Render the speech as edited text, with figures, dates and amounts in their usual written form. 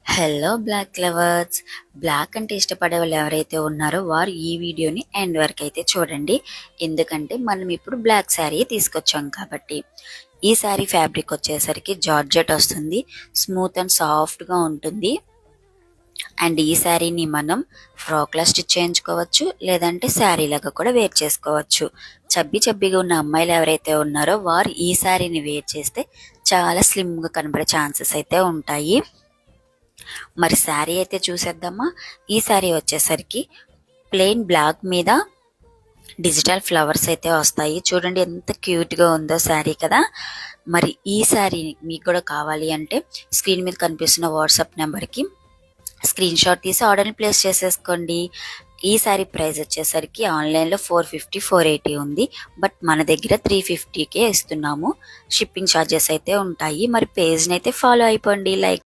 Hello black lovers. Black అంటే ఇష్టపడే వాళ్ళు ఎవరైతే ఉన్నారో వారు ఈ వీడియోని ఎండ్ వరకు అయితే చూడండి. ఎందుకంటే మనం ఇప్పుడు బ్లాక్ శారీ తీసుకొచ్చాం కాబట్టి. ఈ శారీ ఫ్యాబ్రిక్ వచ్చేసరికి జార్జెట్ వస్తుంది. స్మూత్ అండ్ సాఫ్ట్గా ఉంటుంది. అండ్ ఈ శారీని మనం ఫ్రాక్లా స్టిచ్ చేయించుకోవచ్చు, లేదంటే శారీ లాగా కూడా వేర్ చేసుకోవచ్చు. చబ్బిగా ఉన్న అమ్మాయిలు ఎవరైతే ఉన్నారో వారు ఈ శారీని వేర్ చేస్తే చాలా స్లిమ్గా కనబడే ఛాన్సెస్ అయితే ఉంటాయి. మరి శారీ అయితే చూసేద్దామా. ఈ శారీ వచ్చేసరికి ప్లెయిన్ బ్లాక్ మీద డిజిటల్ ఫ్లవర్స్ అయితే వస్తాయి. చూడండి ఎంత క్యూట్గా ఉందో శారీ కదా. మరి ఈ శారీ మీకు కూడా కావాలి అంటే స్క్రీన్ మీద కనిపిస్తున్న వాట్సాప్ నెంబర్కి స్క్రీన్ షాట్ తీసి ఆర్డర్ని ప్లేస్ చేసేసుకోండి. ఈ శారీ ప్రైస్ వచ్చేసరికి ఆన్లైన్లో 450 480 ఉంది. బట్ మన దగ్గర 350కే ఇస్తున్నాము. షిప్పింగ్ ఛార్జెస్ అయితే ఉంటాయి. మరి పేజ్ని అయితే ఫాలో అయిపోండి. లైక్